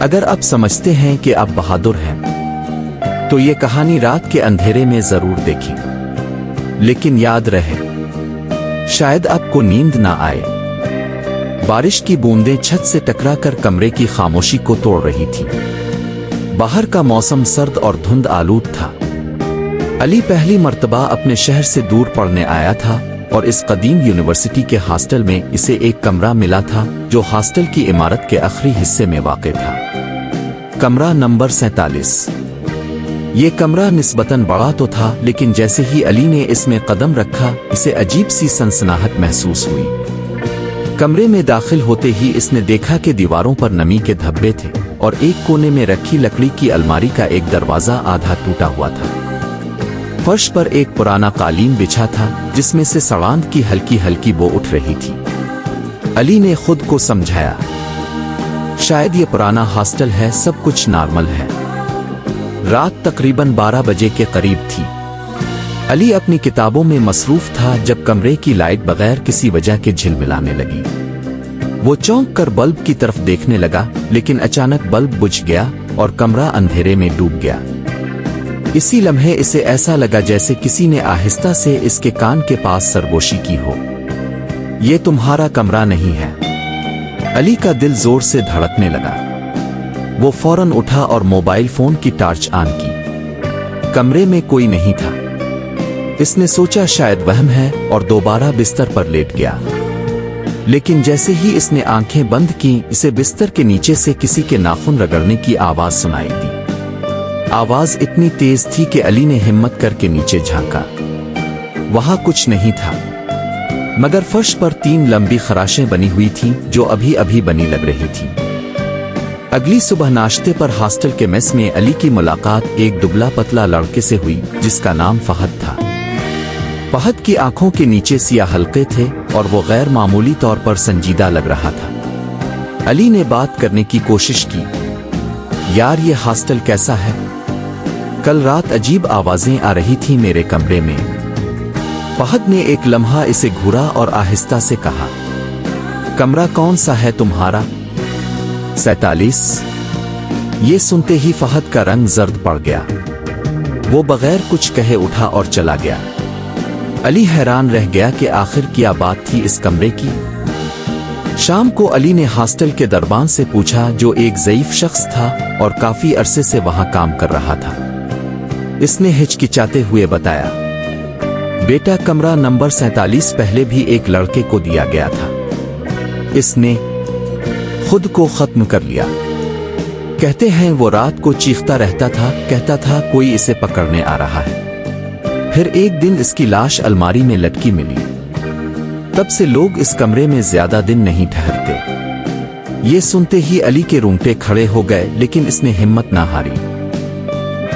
اگر آپ سمجھتے ہیں کہ آپ بہادر ہیں تو یہ کہانی رات کے اندھیرے میں ضرور دیکھیں، لیکن یاد رہے شاید آپ کو نیند نہ آئے۔ بارش کی بوندیں چھت سے ٹکرا کر کمرے کی خاموشی کو توڑ رہی تھیں۔ باہر کا موسم سرد اور دھند آلود تھا۔ علی پہلی مرتبہ اپنے شہر سے دور پڑھنے آیا تھا اور اس قدیم یونیورسٹی کے ہاسٹل میں اسے ایک کمرہ ملا تھا جو ہاسٹل کی عمارت کے آخری حصے میں واقع تھا۔ کمرہ نمبر 47۔ یہ کمرہ نسبتاً بڑا تو تھا، لیکن جیسے ہی علی نے اس میں قدم رکھا اسے عجیب سی سنسناہٹ محسوس ہوئی۔ کمرے میں داخل ہوتے ہی اس نے دیکھا کہ دیواروں پر نمی کے دھبے تھے اور ایک کونے میں رکھی لکڑی کی الماری کا ایک دروازہ آدھا ٹوٹا ہوا تھا۔ فرش پر ایک پرانا قالین بچھا تھا جس میں سے سڑاند کی ہلکی ہلکی بو اٹھ رہی تھی۔ علی نے خود کو سمجھایا، شاید یہ پرانا ہاسٹل ہے، سب کچھ نارمل ہے۔ رات تقریباً 12 بجے کے قریب تھی۔ علی اپنی کتابوں میں مصروف تھا جب کمرے کی لائٹ بغیر کسی وجہ کے جھلملانے لگی۔ وہ چونک کر بلب کی طرف دیکھنے لگا، لیکن اچانک بلب بجھ گیا اور کمرہ اندھیرے میں ڈوب گیا۔ اسی لمحے اسے ایسا لگا جیسے کسی نے آہستہ سے اس کے کان کے پاس سرگوشی کی ہو۔ یہ تمہارا کمرہ نہیں ہے۔ علی کا دل زور سے دھڑکنے لگا۔ وہ فوراً اٹھا اور موبائل فون کی ٹارچ آن کی۔ کمرے میں کوئی نہیں تھا۔ اس نے سوچا شاید وہم ہے اور دوبارہ بستر پر لیٹ گیا، لیکن جیسے ہی اس نے آنکھیں بند کیں اسے بستر کے نیچے سے کسی کے ناخن رگڑنے کی آواز سنائی دی۔ آواز اتنی تیز تھی کہ علی نے ہمت کر کے نیچے جھانکا۔ وہاں کچھ نہیں تھا مگر فرش پر 3 لمبی خراشیں بنی ہوئی تھیں جو ابھی ابھی بنی لگ رہی تھیں۔ اگلی صبح ناشتے پر ہاسٹل کے میس میں علی کی ملاقات ایک دبلا پتلا لڑکے سے ہوئی جس کا نام فہد تھا۔ فہد کی آنکھوں کے نیچے سیاہ حلقے تھے اور وہ غیر معمولی طور پر سنجیدہ لگ رہا تھا۔ علی نے بات کرنے کی کوشش کی، یار یہ ہاسٹل کیسا ہے؟ کل رات عجیب آوازیں آ رہی تھیں میرے کمرے میں۔ فہد نے ایک لمحہ اسے گھورا اور آہستہ سے کہا، کمرہ کون سا ہے تمہارا؟ 47۔ یہ سنتے ہی فہد کا رنگ زرد پڑ گیا۔ وہ بغیر کچھ کہے اٹھا اور چلا گیا۔ علی حیران رہ گیا کہ آخر کیا بات تھی اس کمرے کی۔ شام کو علی نے ہاسٹل کے دربان سے پوچھا جو ایک ضعیف شخص تھا اور کافی عرصے سے وہاں کام کر رہا تھا۔ اس نے ہچکچاتے ہوئے بتایا، بیٹا کمرہ نمبر 47 پہلے بھی ایک لڑکے کو دیا گیا تھا، اس نے خود کو ختم کر لیا۔ کہتے ہیں وہ رات کو چیختا رہتا تھا، کہتا تھا کوئی اسے پکڑنے آ رہا ہے۔ پھر ایک دن اس کی لاش الماری میں لٹکی ملی۔ تب سے لوگ اس کمرے میں زیادہ دن نہیں ٹھہرتے۔ یہ سنتے ہی علی کے رونگٹے کھڑے ہو گئے، لیکن اس نے ہمت نہ ہاری۔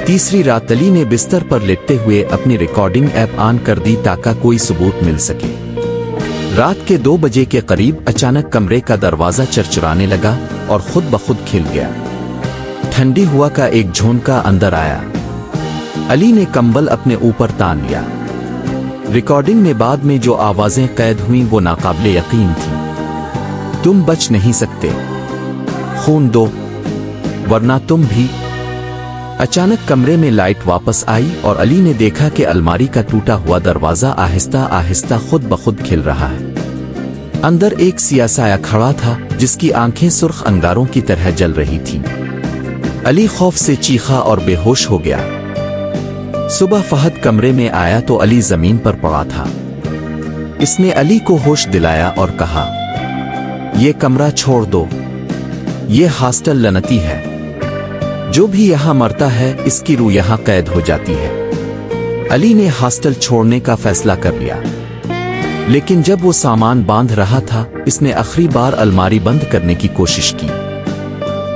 تیسری رات علی نے بستر پر لیٹتے ہوئے اپنی ریکارڈنگ ایپ آن کر دی تاکہ کوئی ثبوت مل سکے۔ رات کے 2 بجے کے قریب اچانک کمرے کا دروازہ چرچرانے لگا اور خود بخود کھل گیا۔ ٹھنڈی ہوا کا ایک جھونکا اندر آیا۔ علی نے کمبل اپنے اوپر تان لیا۔ ریکارڈنگ میں بعد میں جو آوازیں قید ہوئیں وہ ناقابل یقین تھیں۔ تم بچ نہیں سکتے، خون دو ورنہ تم بھی۔ اچانک کمرے میں لائٹ واپس آئی اور علی نے دیکھا کہ الماری کا ٹوٹا ہوا دروازہ آہستہ آہستہ خود بخود کھل رہا ہے۔ اندر ایک سیاہ سایہ کھڑا تھا جس کی آنکھیں سرخ انگاروں کی طرح جل رہی تھیں۔ علی خوف سے چیخا اور بے ہوش ہو گیا۔ صبح فہد کمرے میں آیا تو علی زمین پر پڑا تھا۔ اس نے علی کو ہوش دلایا اور کہا، یہ کمرہ چھوڑ دو، یہ ہاسٹل لعنتی ہے، جو بھی یہاں مرتا ہے اس کی روح یہاں قید ہو جاتی ہے۔ علی نے ہاسٹل چھوڑنے کا فیصلہ کر لیا، لیکن جب وہ سامان باندھ رہا تھا اس نے آخری بار الماری بند کرنے کی کوشش کی۔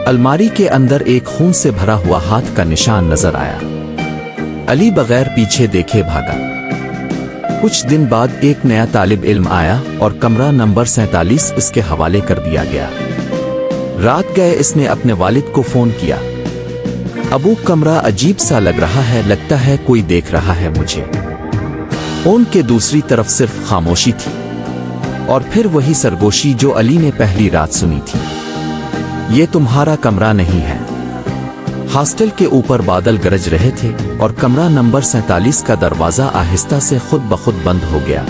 الماری کے اندر ایک خون سے بھرا ہوا ہاتھ کا نشان نظر آیا۔ علی بغیر پیچھے دیکھے بھاگا۔ کچھ دن بعد ایک نیا طالب علم آیا اور کمرہ نمبر 47 اس کے حوالے کر دیا گیا۔ رات گئے اس نے اپنے والد کو فون کیا، ابو کمرہ عجیب سا لگ رہا ہے، لگتا ہے کوئی دیکھ رہا ہے مجھے۔ فون کے دوسری طرف صرف خاموشی تھی اور پھر وہی سرگوشی جو علی نے پہلی رات سنی تھی۔ یہ تمہارا کمرہ نہیں ہے۔ ہاسٹل کے اوپر بادل گرج رہے تھے اور کمرہ نمبر 47 کا دروازہ آہستہ سے خود بخود بند ہو گیا۔